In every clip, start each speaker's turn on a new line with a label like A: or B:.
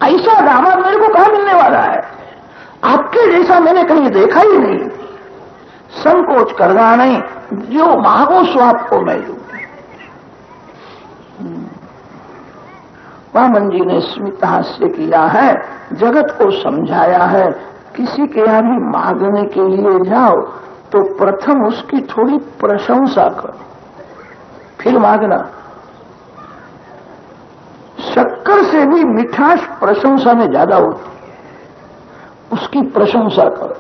A: ऐसा दामाद मेरे को कहां मिलने वाला है? आपके जैसा मैंने कहीं देखा ही नहीं। संकोच करना नहीं, जो मांगो सो आपको मैं दूं। वामन जी ने स्मित हास्य किया है, जगत को समझाया है, किसी के यहां भी मांगने के लिए जाओ तो प्रथम उसकी थोड़ी प्रशंसा करो, फिर मांगना। शक्कर से भी मिठास प्रशंसा में ज्यादा होती, उसकी प्रशंसा करो,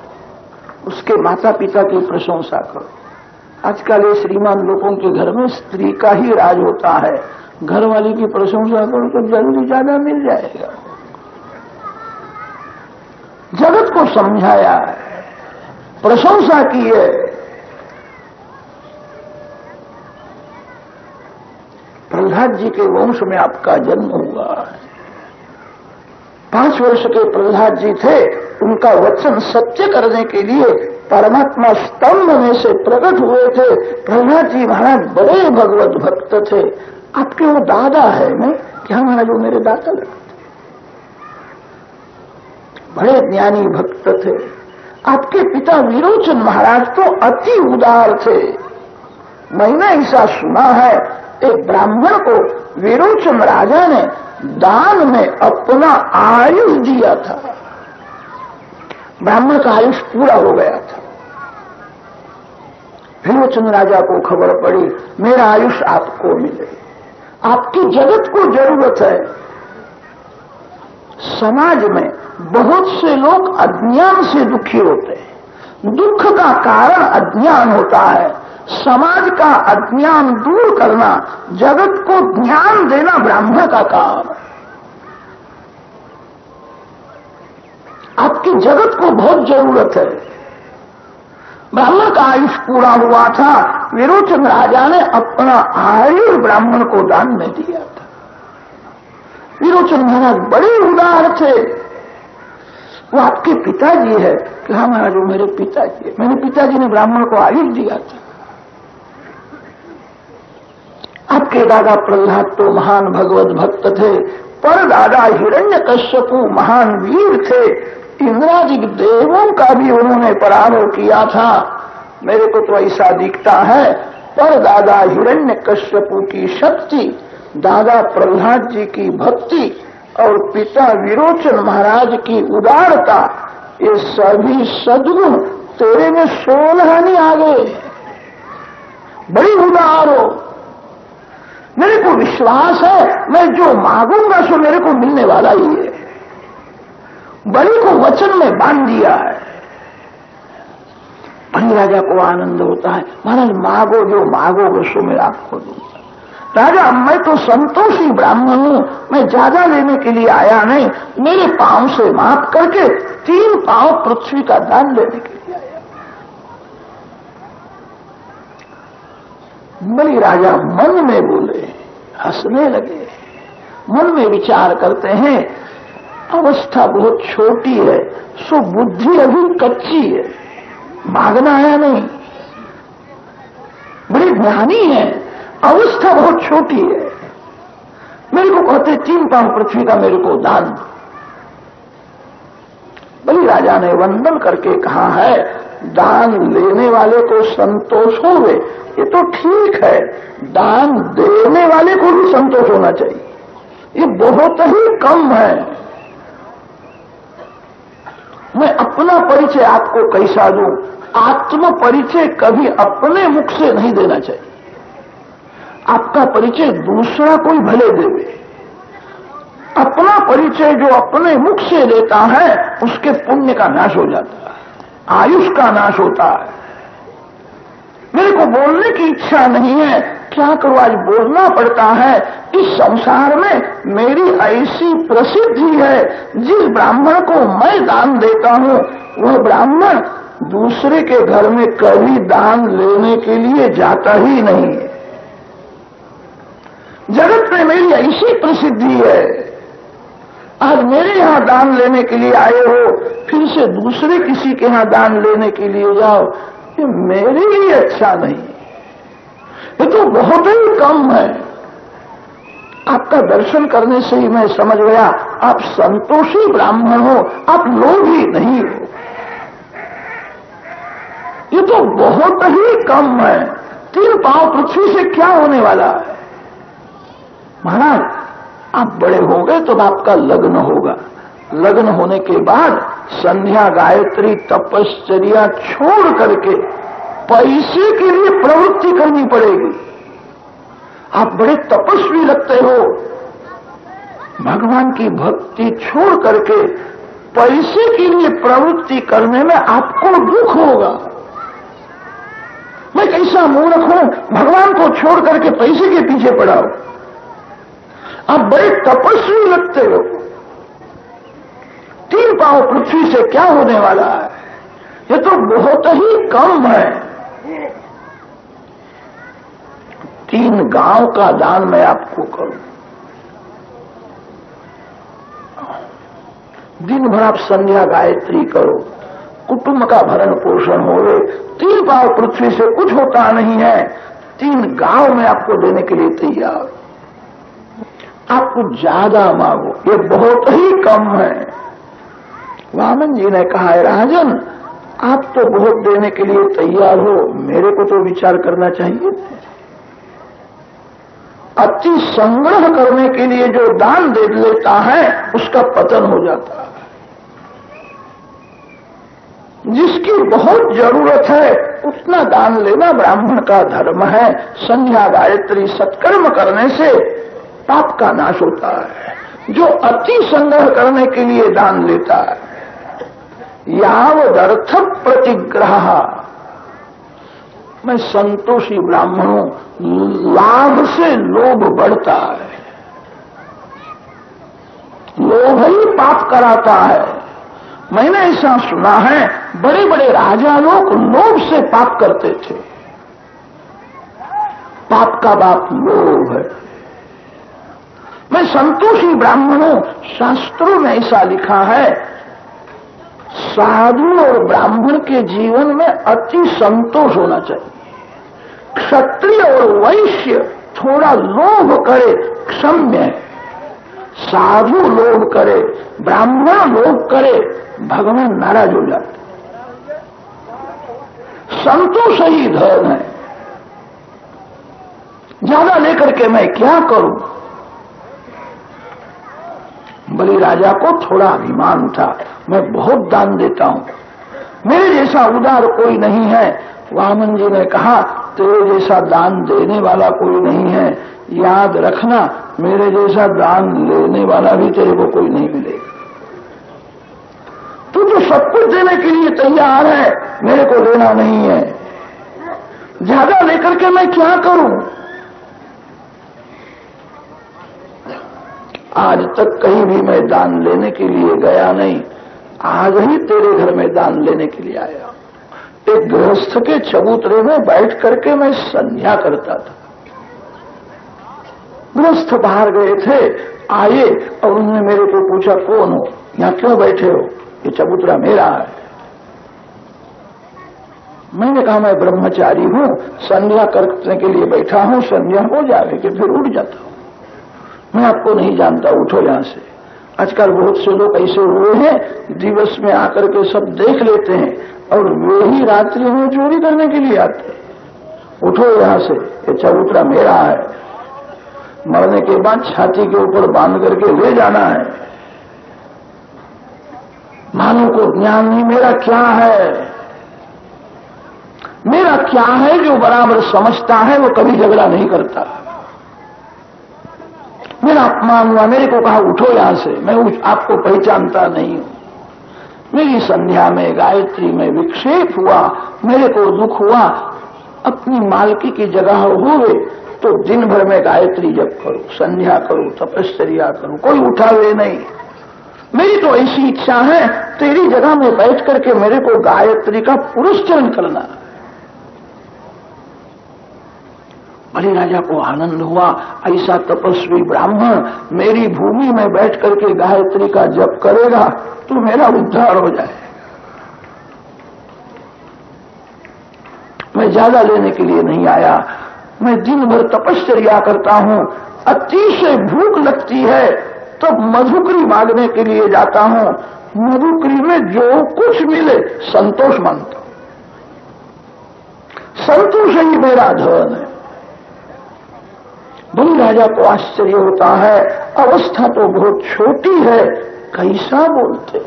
A: उसके माता पिता की प्रशंसा करो। आजकल ये श्रीमान लोगों के घर में स्त्री का ही राज होता है, घर वाली की प्रशंसा करो तो जल्दी ज्यादा मिल जाएगा। जगत को समझाया है, प्रशंसा की है। प्रहलाद जी के वंश में आपका जन्म हुआ है। 5 वर्ष के प्रहलाद जी थे, उनका वचन सत्य करने के लिए परमात्मा स्तंभ में से प्रकट हुए थे। प्रहलाद जी महाराज बड़े भगवत भक्त थे। आपके वो दादा है नहीं क्या महाराज? वो मेरे दादा लगते, बड़े ज्ञानी भक्त थे। आपके पिता विरोचन महाराज तो अति उदार थे। मैंने ऐसा सुना है, एक ब्राह्मण को विरोचन राजा ने दान में अपना आयुष दिया था। ब्राह्मण का आयुष पूरा हो गया था। विरोचन राजा को खबर पड़ी, मेरा आयुष आपको मिले। आपकी जगत को जरूरत है। समाज में बहुत से लोग अज्ञान से दुखी होते हैं। दुख का कारण अज्ञान होता है। समाज का अज्ञान दूर करना, जगत को ज्ञान देना ब्राह्मण का काम है। आपकी जगत को बहुत जरूरत है। ब्राह्मण का आयुष पूरा हुआ था, विरोचन राजा ने अपना आयुष ब्राह्मण को दान में दिया था। विरोचन महाराज बड़े उदार थे। वो आपके पिताजी है? कि हाँ महाराज, वो मेरे पिताजी है। मेरे पिताजी ने ब्राह्मण को आयुष दिया था। आपके दादा प्रहलाद तो महान भगवत भक्त थे, पर दादा हिरण्यकश्यपु महान वीर थे। इंद्रादि देवों का भी उन्होंने पराभव किया था। मेरे को तो ऐसा दिखता है, पर दादा हिरण्यकश्यपु की शक्ति, दादा प्रहलाद जी की भक्ति और पिता विरोचन महाराज की उदारता, ये सभी सद्गुण तेरे में 16 नहीं आ गए। बड़ी उदार हो। मेरे को विश्वास है, मैं जो मांगूंगा सो मेरे को मिलने वाला ही है। बलि को वचन में बांध दिया है। बलि राजा को आनंद होता है, महाराज मांगो, जो मांगोगे सो मैं आपको दूंगा। राजा, मैं तो संतोषी ब्राह्मण हूं, मैं ज्यादा लेने के लिए आया नहीं, मेरे पांव से माप करके 3 पांव पृथ्वी का दान लेने के लिए आया। बलि राजा मन में बोले, हंसने लगे। मन में विचार करते हैं, अवस्था बहुत छोटी है, सो बुद्धि अभी कच्ची है, मांगना आया नहीं। बड़े ज्ञानी है, अवस्था बहुत छोटी है। मेरे को कहते 3 पांव पृथ्वी का मेरे को दान दो। बलि राजा ने वंदन करके कहा है, दान लेने वाले को संतोष होवे ये तो ठीक है, दान देने वाले को भी संतोष होना चाहिए। ये बहुत ही कम है। मैं अपना परिचय आपको कैसा दूं? आत्म परिचय कभी अपने मुख से नहीं देना चाहिए। आपका परिचय दूसरा कोई भले देवे। अपना परिचय जो अपने मुख से देता है, उसके पुण्य का नाश हो जाता है, आयुष का नाश होता है। मेरे को बोलने की इच्छा नहीं है, क्या करूं, आज बोलना पड़ता है। इस संसार में मेरी ऐसी प्रसिद्धि है, जिस ब्राह्मण को मैं दान देता हूं, वह ब्राह्मण दूसरे के घर में कभी दान लेने के लिए जाता ही नहीं है। जगत में मेरी ऐसी प्रसिद्धि है, आज मेरे यहां दान लेने के लिए आए हो, फिर से दूसरे किसी के यहां दान लेने के लिए जाओ, ये मेरे लिए अच्छा नहीं। ये तो बहुत ही कम है। आपका दर्शन करने से ही मैं समझ गया आप संतोषी ब्राह्मण हो, आप लोभी नहीं हो। ये तो बहुत ही कम है। 3 पांव पृथ्वी से क्या होने वाला है? महाराज, आप बड़े हो गए तो आपका लग्न होगा। लग्न होने के बाद संध्या, गायत्री, तपश्चर्या छोड़ करके पैसे के लिए प्रवृत्ति करनी पड़ेगी। आप बड़े तपस्वी लगते हो, भगवान की भक्ति छोड़ करके पैसे के लिए प्रवृत्ति करने में आपको दुख होगा। मैं कैसा मूर्ख हूं, भगवान को छोड़ करके पैसे के पीछे पड़ा हूं। आप बड़े तपस्वी लगते हो। 3 पांव पृथ्वी से क्या होने वाला है? ये तो बहुत ही कम है। 3 गांव का दान मैं आपको करूं। दिन भर आप संध्या गायत्री करो, कुटुंब का भरण पोषण होवे। 3 पांव पृथ्वी से कुछ होता नहीं है। 3 गांव में आपको देने के लिए तैयार। आप कुछ ज्यादा मांगो, ये बहुत ही कम है। वामन जी ने कहा है, राजन आप तो बहुत देने के लिए तैयार हो, मेरे को तो विचार करना चाहिए। अति संग्रह करने के लिए जो दान दे लेता है उसका पतन हो जाता है। जिसकी बहुत जरूरत है उतना दान लेना ब्राह्मण का धर्म है। संध्या गायत्री सत्कर्म करने से पाप का नाश होता है। जो अति संग्रह करने के लिए दान लेता है, यावदर्थ प्रतिग्रह, मैं संतोषी ब्राह्मण हूं, लाभ से लोभ बढ़ता है। लोभ ही पाप कराता है। मैंने ऐसा सुना है, बड़े बड़े राजा लोग लोभ से पाप करते थे। पाप का बाप लोभ है। मैं संतोषी ब्राह्मण हूं, शास्त्रों में ऐसा लिखा है, साधु और ब्राह्मण के जीवन में अति संतोष होना चाहिए। क्षत्रिय और वैश्य थोड़ा लोभ करे, क्षम्य है। साधु लोभ करे, ब्राह्मण लोभ करे, भगवान नाराज हो जाते। संतोष ही धर्म है। ज्यादा लेकर के मैं क्या करूं? बलि राजा को थोड़ा अभिमान था, मैं बहुत दान देता हूं, मेरे जैसा उदार कोई नहीं है। वामन जी ने कहा, तेरे जैसा दान देने वाला कोई नहीं है, याद रखना मेरे जैसा दान लेने वाला भी तेरे को कोई नहीं मिलेगा। तू तो सब कुछ देने के लिए तैयार है, मेरे को लेना नहीं है। ज्यादा लेकर के मैं क्या करूं? आज तक कहीं भी मैं दान लेने के लिए गया नहीं, आज ही तेरे घर में दान लेने के लिए आया। एक गृहस्थ के चबूतरे में बैठ करके मैं संध्या करता था। गृहस्थ बाहर गए थे, आए और उन्होंने मेरे को पूछा, कौन हो, यहां क्यों बैठे हो? ये चबूतरा मेरा है। मैंने कहा, मैं ब्रह्मचारी हूं, संध्या करने के लिए बैठा हूं, संध्या हो जाए कि फिर उठ जाता हूं। मैं आपको नहीं जानता, उठो यहां से। आजकल बहुत से लोग ऐसे हुए हैं, दिवस में आकर के सब देख लेते हैं और वे ही रात्रि में चोरी करने के लिए आते हैं। उठो यहां से, ये चबूतरा मेरा है। मरने के बाद छाती के ऊपर बांध करके ले जाना है। मानव को ज्ञान नहीं, मेरा क्या है, मेरा क्या है जो बराबर समझता है, वो कभी झगड़ा नहीं करता। मेरा अपमान हुआ, मेरे को कहा उठो यहां से, मैं आपको पहचानता नहीं हूं। मेरी संध्या में, गायत्री में विक्षेप हुआ, मेरे को दुख हुआ। अपनी मालकी की जगह हुए तो दिन भर में गायत्री जप करूं, संध्या करूं, तपश्चर्या करूं, कोई उठावे नहीं। मेरी तो ऐसी इच्छा है, तेरी जगह में बैठ करके मेरे को गायत्री का पुरस्चरण करना। बलि राजा को आनंद हुआ, ऐसा तपस्वी ब्राह्मण मेरी भूमि में बैठ करके गायत्री का जप करेगा तो मेरा उद्धार हो जाएगा। मैं ज्यादा लेने के लिए नहीं आया, मैं दिन भर तपश्चर्या करता हूं, अतिशय भूख लगती है, तो मधुकरी मांगने के लिए जाता हूं। मधुकरी में जो कुछ मिले संतोष मांगता हूं। संतोष ही मेरा धन है। बलि राजा को आश्चर्य होता है, अवस्था तो बहुत छोटी है, कैसा बोलते।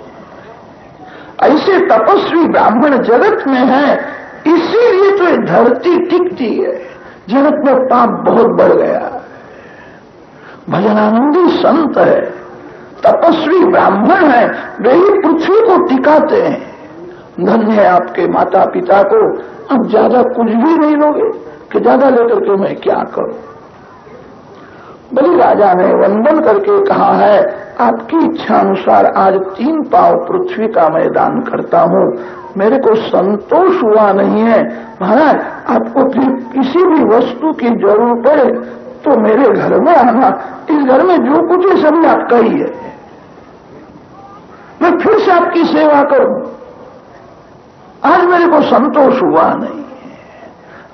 A: ऐसे तपस्वी ब्राह्मण जगत में है, इसीलिए तो ये धरती टिकती है। जगत में पाप बहुत बढ़ गया। भजनानंदी संत है, तपस्वी ब्राह्मण है, वे ही पृथ्वी को टिकाते हैं। धन्य है आपके माता पिता को। अब ज्यादा कुछ भी नहीं लोगे कि ज्यादा लेकर के मैं क्या करूं। बलि राजा ने वंदन करके कहा है, आपकी इच्छा अनुसार आज 3 पांव पृथ्वी का मैं दान करता हूं। मेरे को संतोष हुआ नहीं है। महाराज, आपको किसी भी वस्तु की जरूरत पड़े तो मेरे घर में आना। इस घर में जो कुछ है सभी आपका ही है। मैं फिर से आपकी सेवा करूं। आज मेरे को संतोष हुआ नहीं।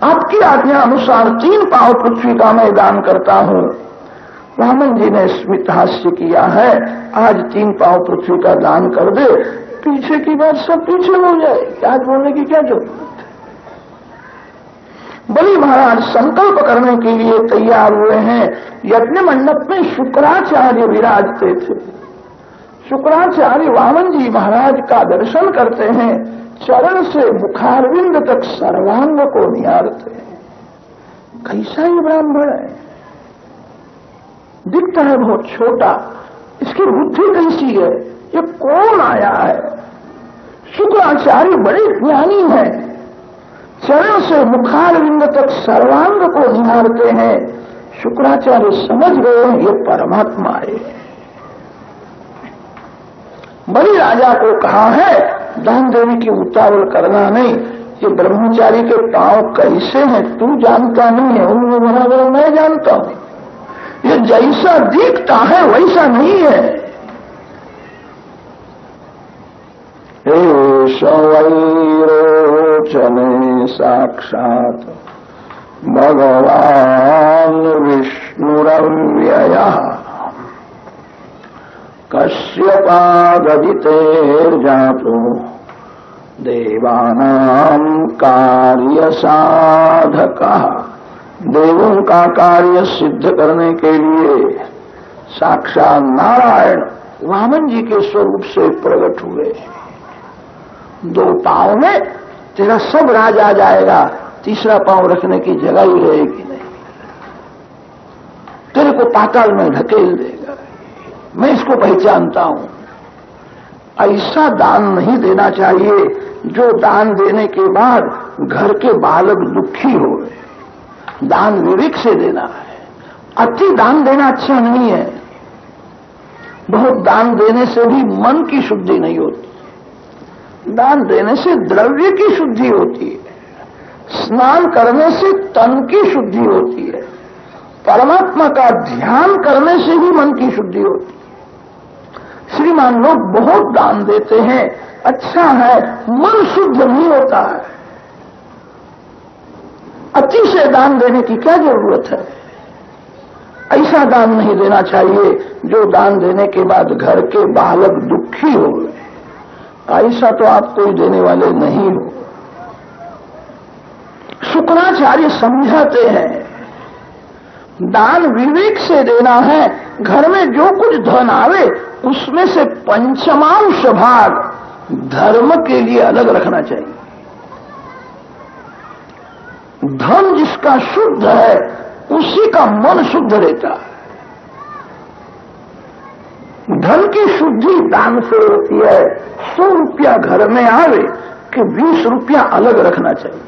A: आपकी आज्ञा अनुसार 3 पांव पृथ्वी का मैं दान करता हूं। वामन जी ने स्मित हास्य किया है, आज 3 पांव पृथ्वी का दान कर दे, पीछे की बात सब पीछे हो जाएगी। आज बोलने की क्या जरूरत है। बलि महाराज संकल्प करने के लिए तैयार हुए हैं। यज्ञ मंडप में शुक्राचार्य विराजते थे। शुक्राचार्य वामन जी महाराज का दर्शन करते हैं, चरण से मुखारविंद तक सर्वांग को निहारते हैं। कैसा ही ब्राह्मण है, दिखता है बहुत छोटा, इसकी बुद्धि कैसी है, ये कौन आया है। शुक्राचार्य बड़े ज्ञानी हैं, चरण से मुखारविंद तक सर्वांग को निहारते हैं। शुक्राचार्य समझ गए ये परमात्मा है। बलि राजा को कहा है, दान देने की उतावल करना नहीं। ये ब्रह्मचारी के पांव कैसे हैं तू जानता नहीं है, उनमें बराबर मैं जानता हूं। ये जैसा दिखता है वैसा नहीं है। एष वैरोचने साक्षात भगवान विष्णुरव्ययः कश्यपाददितेर्जातो देवानां कार्य साधकः। देवों का कार्य सिद्ध करने के लिए साक्षात नारायण वामन जी के स्वरूप से प्रकट हुए। 2 पांव में तेरा सब राज आ जाएगा, तीसरा पांव रखने की जगह ही रहेगी नहीं। तेरे को पाताल में ढकेल देगा। मैं इसको पहचानता हूं। ऐसा दान नहीं देना चाहिए जो दान देने के बाद घर के बालक दुखी हो गए। दान विवेक से देना है। अति दान देना अच्छा नहीं है। बहुत दान देने से भी मन की शुद्धि नहीं होती। दान देने से द्रव्य की शुद्धि होती है। स्नान करने से तन की शुद्धि होती है। परमात्मा का ध्यान करने से ही मन की शुद्धि होती है। श्रीमान लोग बहुत दान देते हैं, अच्छा है, मन शुद्ध नहीं होता है। अति से दान देने की क्या जरूरत है। ऐसा दान नहीं देना चाहिए जो दान देने के बाद घर के बालक दुखी हो गए। ऐसा तो आप कोई देने वाले नहीं हो। शुक्राचार्य समझाते हैं दान विवेक से देना है। घर में जो कुछ धन आवे उसमें से 5वांश भाग धर्म के लिए अलग रखना चाहिए। धन जिसका शुद्ध है उसी का मन शुद्ध रहता है। धन की शुद्धि दान से होती है। 100 रुपया घर में आवे कि 20 रुपया अलग रखना चाहिए।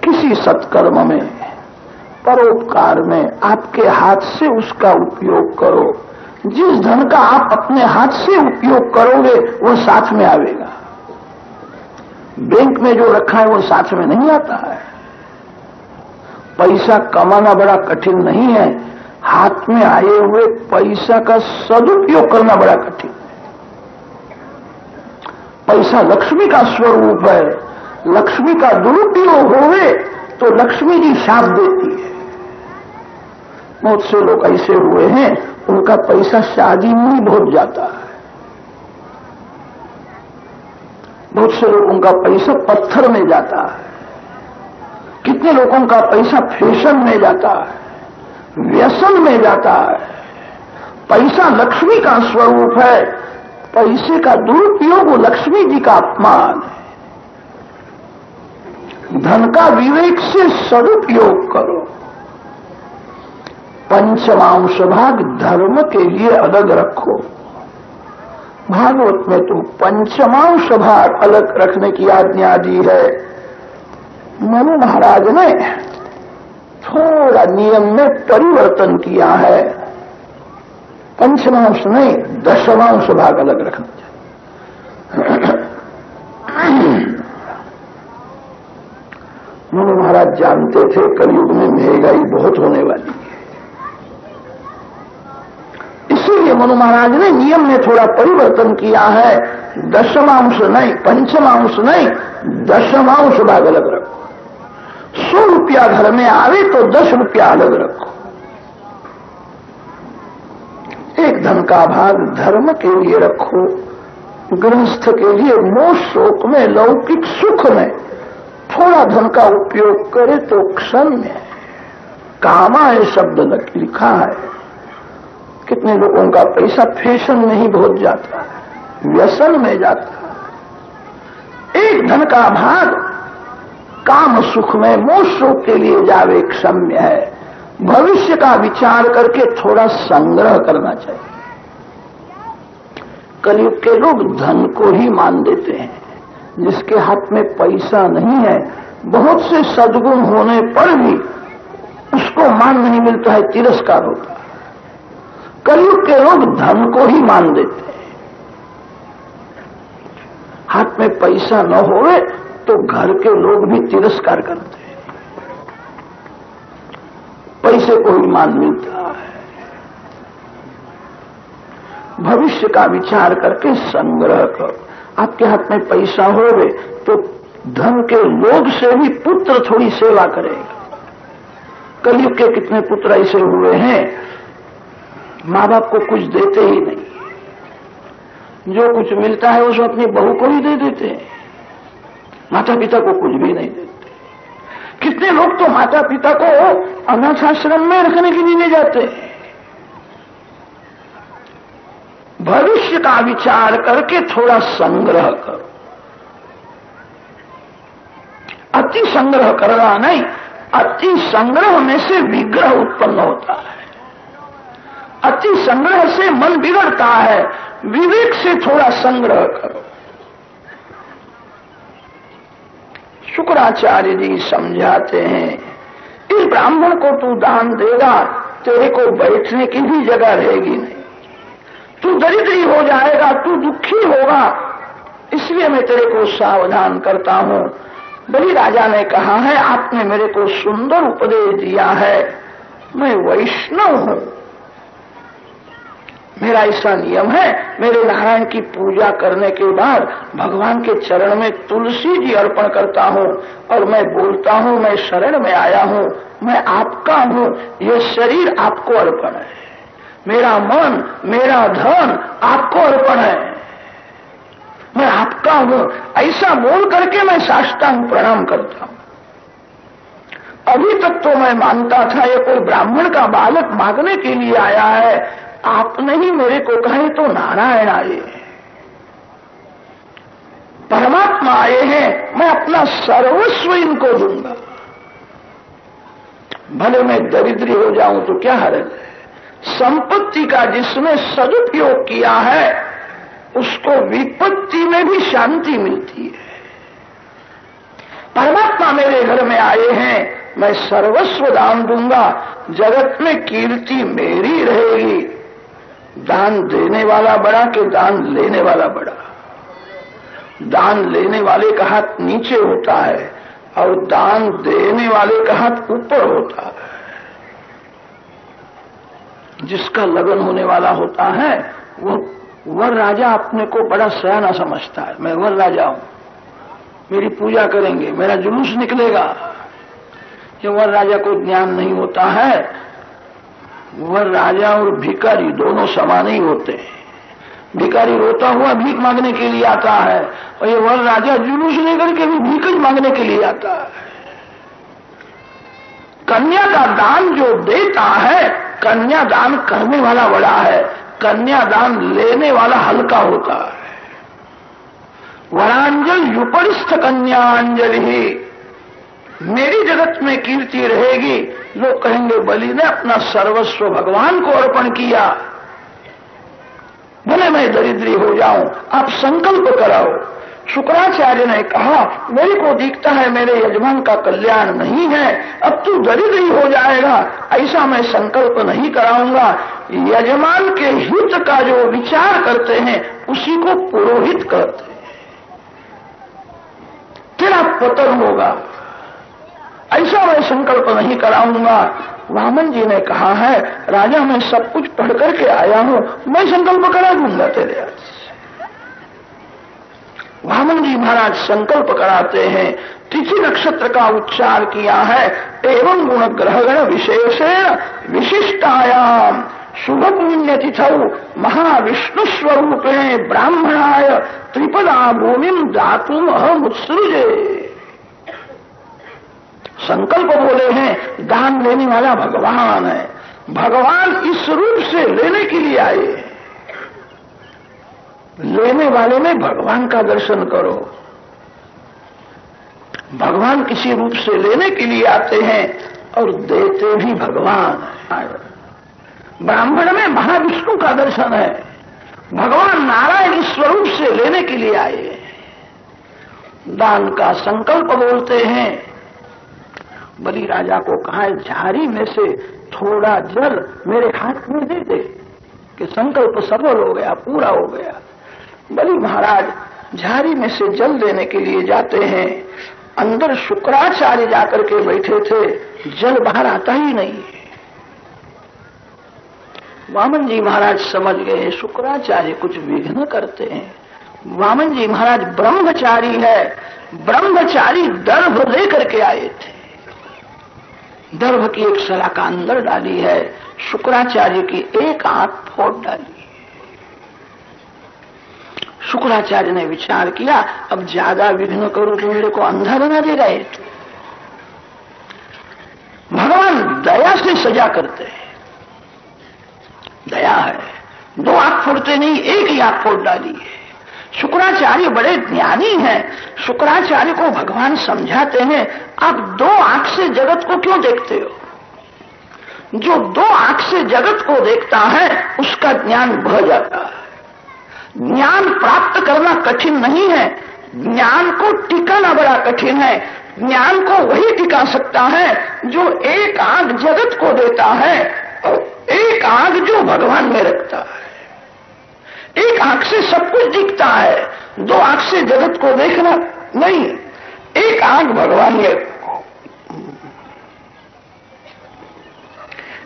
A: किसी सत्कर्म में, परोपकार में आपके हाथ से उसका उपयोग करो। जिस धन का आप अपने हाथ से उपयोग करोगे वो साथ में आवेगा। बैंक में जो रखा है वो साथ में नहीं आता है। पैसा कमाना बड़ा कठिन नहीं है, हाथ में आए हुए पैसा का सदुपयोग करना बड़ा कठिन है। पैसा लक्ष्मी का स्वरूप है। लक्ष्मी का दुरुपयोग होवे तो लक्ष्मी जी शाप देती है। बहुत से लोग ऐसे हुए हैं, उनका पैसा शादी में ही बहुत जाता है। बहुत से लोगों का पैसा पत्थर में जाता है। कितने लोगों का पैसा फैशन में जाता है, व्यसन में जाता है। पैसा लक्ष्मी का स्वरूप है। पैसे का दुरुपयोग लक्ष्मी जी का अपमान है। धन का विवेक से सदुपयोग करो। पंचमांश भाग धर्म के लिए अलग रखो। भागवत में तो पंचमांश भाग अलग रखने की आज्ञा दी है। मनु महाराज ने थोड़ा नियम में परिवर्तन किया है। पंचमांश नहीं, दशमांश भाग अलग रखना चाहिए। मनु महाराज जानते थे कलयुग में महंगाई बहुत होने वाली है, इसीलिए मनु महाराज ने नियम में थोड़ा परिवर्तन किया है। दशमांश नहीं, पंचमांश नहीं, दशमांश भाग अलग रखो। 100 रुपया घर में आवे तो 10 रुपया अलग रखो। एक धन का भाग धर्म के लिए रखो। गृहस्थ के लिए मोह शोक में, लौकिक सुख में थोड़ा धन का उपयोग करे तो क्षम्य है। कामाय शब्द लिखा है। कितने लोगों का पैसा फैशन में ही बहुत जाता है, व्यसन में जाता है। एक धन का भाग काम सुख में, मोह शोक के लिए जावे, क्षम्य है। भविष्य का विचार करके थोड़ा संग्रह करना चाहिए। कलयुग के लोग धन को ही मान देते हैं। जिसके हाथ में पैसा नहीं है, बहुत से सद्गुण होने पर भी उसको मान नहीं मिलता है, तिरस्कार होता है। कलयुग के लोग धन को ही मान देते हैं। हाथ में पैसा न होवे तो घर के लोग भी तिरस्कार करते हैं। पैसे को ही मान मिलता है। भविष्य का विचार करके संग्रह करो। आपके हाथ में पैसा होवे तो धन के लोभ से भी पुत्र थोड़ी सेवा करेगा। कलयुग के कितने पुत्र ऐसे हुए हैं, माँ बाप को कुछ देते ही नहीं। जो कुछ मिलता है उसको अपनी बहू को ही दे देते हैं, माता पिता को कुछ भी नहीं देते। कितने लोग तो माता पिता को अनाथ आश्रम में रखने के लिए ले जाते हैं। भविष्य का विचार करके थोड़ा संग्रह करो। अति संग्रह करना नहीं, अति संग्रह में से विग्रह उत्पन्न होता है। अति संग्रह से मन बिगड़ता है। विवेक से थोड़ा संग्रह करो। शुक्राचार्य जी समझाते हैं, इस ब्राह्मण को तू दान देगा, तेरे को बैठने की भी जगह रहेगी नहीं। तू दरिद्री हो जाएगा, तू दुखी होगा, इसलिए मैं तेरे को सावधान करता हूं। बलि राजा ने कहा है, आपने मेरे को सुंदर उपदेश दिया है, मैं वैष्णव हूं, मेरा ऐसा नियम है, मेरे नारायण की पूजा करने के बाद भगवान के चरण में तुलसी जी अर्पण करता हूं और मैं बोलता हूं, मैं शरण में आया हूं, मैं आपका हूं, ये शरीर आपको अर्पण है, मेरा मन, मेरा धन आपको अर्पण है, मैं आपका हूं। ऐसा बोल करके मैं साष्टांग प्रणाम करता हूं। अभी तक तो मैं मानता था ये कोई ब्राह्मण का बालक मांगने के लिए आया है, आपने ही मेरे को कहे तो नारायण आए, परमात्मा आए हैं, मैं अपना सर्वस्व इनको दूंगा। भले मैं दरिद्री हो जाऊं तो क्या हर्ज है। संपत्ति का जिसने सदुपयोग किया है उसको विपत्ति में भी शांति मिलती है। परमात्मा मेरे घर में आए हैं, मैं सर्वस्व दान दूंगा, जगत में कीर्ति मेरी रहेगी। दान देने वाला बड़ा कि दान लेने वाला बड़ा? दान लेने वाले का हाथ नीचे होता है और दान देने वाले का हाथ ऊपर होता है। जिसका लगन होने वाला होता है वो वर राजा अपने को बड़ा सयाना समझता है, मैं वर राजा हूं, मेरी पूजा करेंगे, मेरा जुलूस निकलेगा। ये वर राजा को ज्ञान नहीं होता है वह राजा और भिखारी दोनों समान ही होते हैं। भिखारी रोता हुआ भीख मांगने के लिए आता है और ये वर राजा जुलूस लेकर के भी भीख मांगने के लिए आता है। कन्या का दान जो देता है, कन्या दान करने वाला बड़ा है, कन्या दान लेने वाला हल्का होता है। वरांजल युपरिस्थ कन्यांजलि ही मेरी जगत में कीर्ति रहेगी। लोग कहेंगे बलि ने अपना सर्वस्व भगवान को अर्पण किया, भले मैं दरिद्री हो जाऊं, आप संकल्प कराओ। शुक्राचार्य ने कहा मेरे को दिखता है मेरे यजमान का कल्याण नहीं है, अब तू दरिद्री हो जाएगा, ऐसा मैं संकल्प नहीं कराऊंगा। यजमान के हित का जो विचार करते हैं उसी को पुरोहित कहते हैं। तेरा पतन होगा, ऐसा मैं संकल्प नहीं कराऊंगा। वामन जी ने कहा है राजा मैं सब कुछ पढ़ करके आया हूं, मैं संकल्प करा दूंगा तेरे हाथ से। वामन जी महाराज संकल्प कराते हैं। तिथि नक्षत्र का उच्चार किया है। एवं गुण ग्रहगण विशेषेण विशिष्टायाम शुभ पुण्य तिथौ महाविष्णु स्वरूपेण ब्राह्मणाय त्रिपदा भूमिम दातुम अहमुत्सृजे। संकल्प बोले हैं दान लेने वाला भगवान है, भगवान इस रूप से लेने के लिए आए। लेने वाले में भगवान का दर्शन करो। भगवान किसी रूप से लेने के लिए आते हैं और देते भी भगवान है। ब्राह्मण में महाविष्णु का दर्शन है, भगवान नारायण इस स्वरूप से लेने के लिए आए। दान का संकल्प बोलते हैं। बलि राजा को कहा झाड़ी में से थोड़ा जल मेरे हाथ में दे दे कि संकल्प सफल हो गया, पूरा हो गया। बलि महाराज झाड़ी में से जल देने के लिए जाते हैं। अंदर शुक्राचार्य जाकर के बैठे थे, जल बाहर आता ही नहीं। वामन जी महाराज समझ गए शुक्राचार्य कुछ विघ्न करते हैं। वामन जी महाराज ब्रह्मचारी है, ब्रह्मचारी दर्भ लेकर के आए थे। दर्भ की एक सलाखा अंदर डाली है, शुक्राचार्य की एक आंख फोड़ डाली। शुक्राचार्य ने विचार किया अब ज्यादा विघ्न करूं तो मेरे को अंधा बना देगा। भगवान दया से सजा करते हैं, दया है। दो आंख फोड़ते नहीं, एक ही आंख फोड़ डाली है। शुक्राचार्य बड़े ज्ञानी हैं। शुक्राचार्य को भगवान समझाते हैं आप दो आंख से जगत को क्यों देखते हो। जो दो आंख से जगत को देखता है उसका ज्ञान बढ़ जाता है। ज्ञान प्राप्त करना कठिन नहीं है, ज्ञान को टिकाना बड़ा कठिन है। ज्ञान को वही टिका सकता है जो एक आंख जगत को देता है और एक आंख जो भगवान में रखता है। एक आंख से सब कुछ दिखता है, दो आंख से जगत को देखना नहीं। एक आंख भगवान में रखो।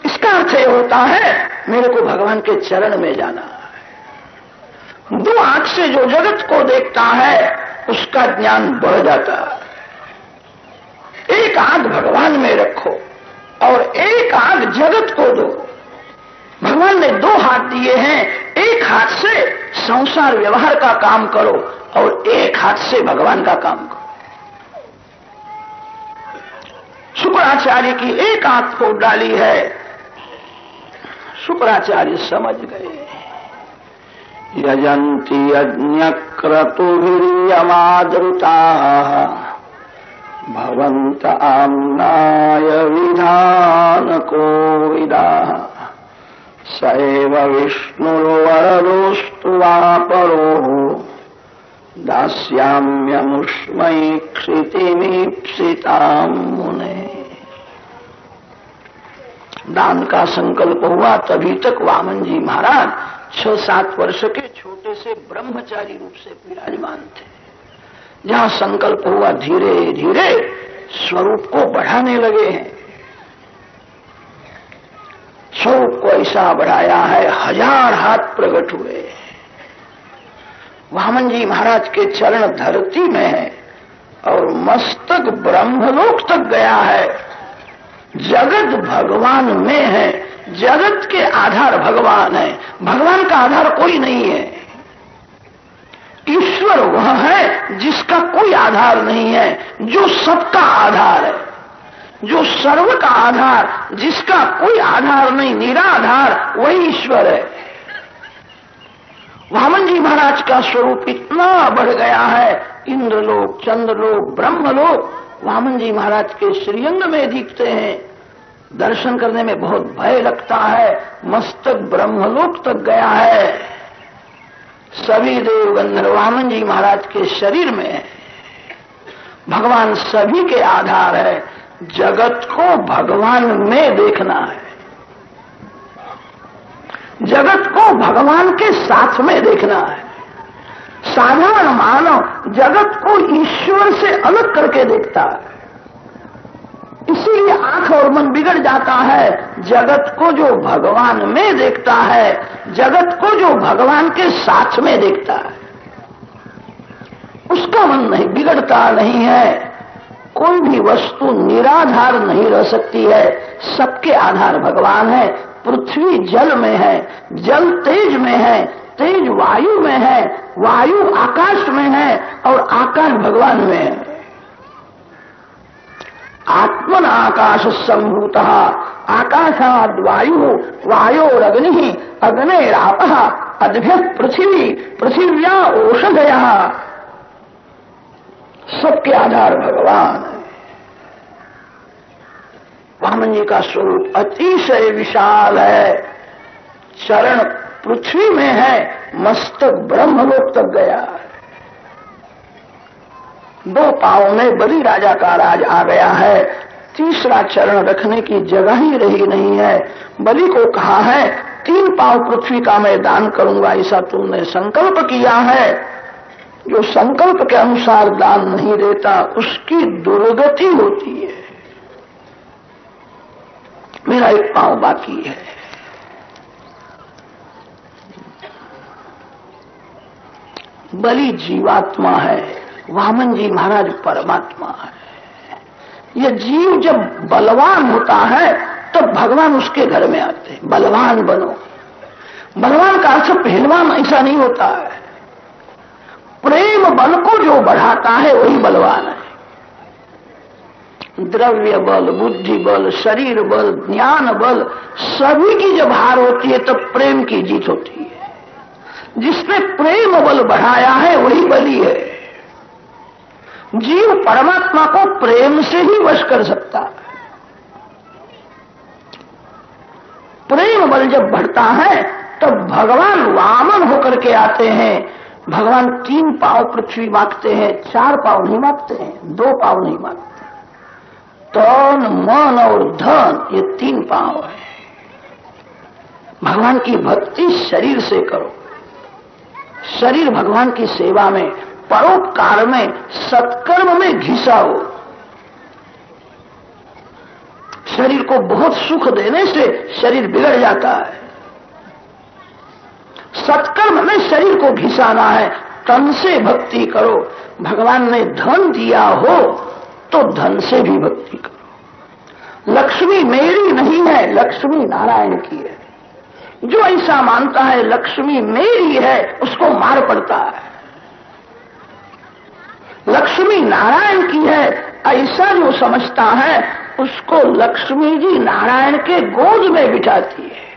A: इसका अर्थ यह होता है मेरे को भगवान के चरण में जाना है। दो आंख से जो जगत को देखता है उसका ज्ञान बढ़ जाता है। एक आंख भगवान में रखो और एक आंख जगत को दो। भगवान ने दो हाथ दिए हैं, एक हाथ से संसार व्यवहार का काम करो और एक हाथ से भगवान का काम करो। शुक्राचार्य की एक आंख फोड़ डाली है। शुक्राचार्य समझ गए। यजंती यज्ञक्रतुर्यमादृता भवन्त आम्नाय विधान कोविदा सैव विष्णुर्वरदोस्तु वा परो दास्याम्यमुष्मै क्षितिमीप्सितां मुने। दान का संकल्प हुआ तभी तक वामन जी महाराज 6-7 वर्ष के छोटे से ब्रह्मचारी रूप से विराजमान थे। जहां संकल्प हुआ धीरे धीरे स्वरूप को बढ़ाने लगे हैं। स्वरूप को ऐसा बढ़ाया है 1000 हाथ प्रकट हुए। वामन जी महाराज के चरण धरती में है और मस्तक ब्रह्मलोक तक गया है। जगत भगवान में है, जगत के आधार भगवान है, भगवान का आधार कोई नहीं है। ईश्वर वह है जिसका कोई आधार नहीं है, जो सबका आधार है, जो सर्व का आधार, जिसका कोई आधार नहीं, निराधार, वही ईश्वर है। वामन जी महाराज का स्वरूप इतना बढ़ गया है, इंद्रलोक, चंद्रलोक, ब्रह्मलोक वामन जी महाराज के श्रीअंग में दिखते हैं। दर्शन करने में बहुत भय लगता है। मस्तक ब्रह्मलोक तक गया है। सभी देव गंधर्व वामन जी महाराज के शरीर में है। भगवान सभी के आधार है। जगत को भगवान में देखना है, जगत को भगवान के साथ में देखना है। साधारण मानव जगत को ईश्वर से अलग करके देखता है, इसीलिए आंख और मन बिगड़ जाता है। जगत को जो भगवान में देखता है, जगत को जो भगवान के साथ में देखता है, उसका मन नहीं बिगड़ता नहीं है। कोई भी वस्तु निराधार नहीं रह सकती है, सबके आधार भगवान है। पृथ्वी जल में है, जल तेज में है, तेज वायु में है, वायु आकाश में है और आकाश भगवान में है। आत्मन आकाश संभूत आकाशाद वायु, वायोरग्नि, अग्नेराप, अद्भ्य पृथ्वी, पृथिव्या औषधय, सबके आधार भगवान है। वामन जी का स्वरूप अतिशय विशाल है। चरण पृथ्वी में है, मस्तक ब्रह्मलोक तक गया है। 2 पांव में बलि राजा का राज आ गया है। तीसरा चरण रखने की जगह ही रही नहीं है। बलि को कहा है 3 पांव पृथ्वी का मैं दान करूंगा, ऐसा तुमने संकल्प किया है। जो संकल्प के अनुसार दान नहीं देता उसकी दुर्गति होती है। मेरा 1 पांव बाकी है। बलि जीवात्मा है, वामन जी महाराज परमात्मा है। यह जीव जब बलवान होता है तब भगवान उसके घर में आते हैं। बलवान बनो। बलवान का अर्थ पहलवान ऐसा नहीं होता है। प्रेम बल को जो बढ़ाता है वही बलवान है। द्रव्य बल, बुद्धि बल, शरीर बल, ज्ञान बल, सभी की जब हार होती है तब प्रेम की जीत होती है। जिसने प्रेम बल बढ़ाया है वही बली है। जीव परमात्मा को प्रेम से ही वश कर सकता है। प्रेम बल जब बढ़ता है तब भगवान वामन होकर के आते हैं। भगवान 3 पांव पृथ्वी मांगते हैं, 4 पांव नहीं मांगते हैं, 2 पांव नहीं मांगते। तन, मन और धन, ये 3 पांव है। भगवान की भक्ति शरीर से करो। शरीर भगवान की सेवा में, परोपकार में, सत्कर्म में घिसाओ। शरीर को बहुत सुख देने से शरीर बिगड़ जाता है। सत्कर्म में शरीर को घिसाना है। तन से भक्ति करो। भगवान ने धन दिया हो तो धन से भी भक्ति करो। लक्ष्मी मेरी नहीं है, लक्ष्मी नारायण की है। जो ऐसा मानता है लक्ष्मी मेरी है, उसको मार पड़ता है। लक्ष्मी नारायण की है, ऐसा जो समझता है उसको लक्ष्मी जी नारायण के गोद में बिठाती है।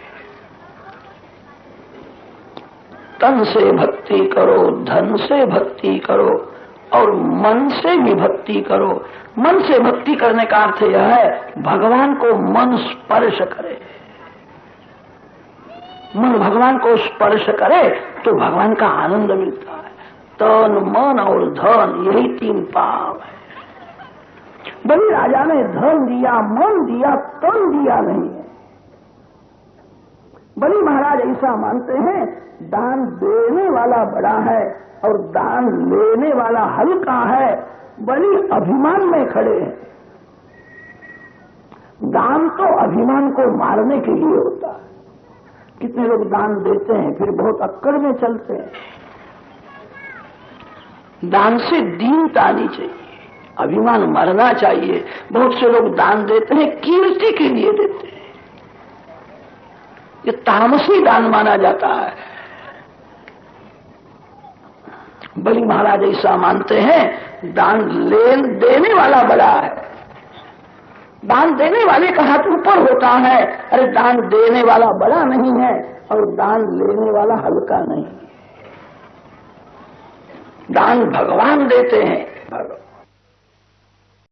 A: तन से भक्ति करो, धन से भक्ति करो और मन से भी भक्ति करो। मन से भक्ति करने का अर्थ यह है भगवान को मन स्पर्श करे। मन भगवान को स्पर्श करे तो भगवान का आनंद मिलता है। तन, मन और धन, यही 3 पांव है। बलि राजा ने धन दिया, मन दिया, तन दिया नहीं है। बलि महाराज ऐसा मानते हैं दान देने वाला बड़ा है और दान लेने वाला हल्का है। बलि अभिमान में खड़े हैं। दान तो अभिमान को मारने के लिए होता है। कितने लोग दान देते हैं फिर बहुत अक्कड़ में चलते हैं। दान से दीनता आनी चाहिए, अभिमान मरना चाहिए। बहुत से लोग दान देते हैं कीर्ति के लिए देते हैं। ये तामसी दान माना जाता है। बलि महाराज ऐसा मानते हैं, दान देने वाला बड़ा है, दान देने वाले का हाथ ऊपर होता है। अरे दान देने वाला बड़ा नहीं है और दान लेने वाला हल्का नहीं। दान भगवान देते हैं।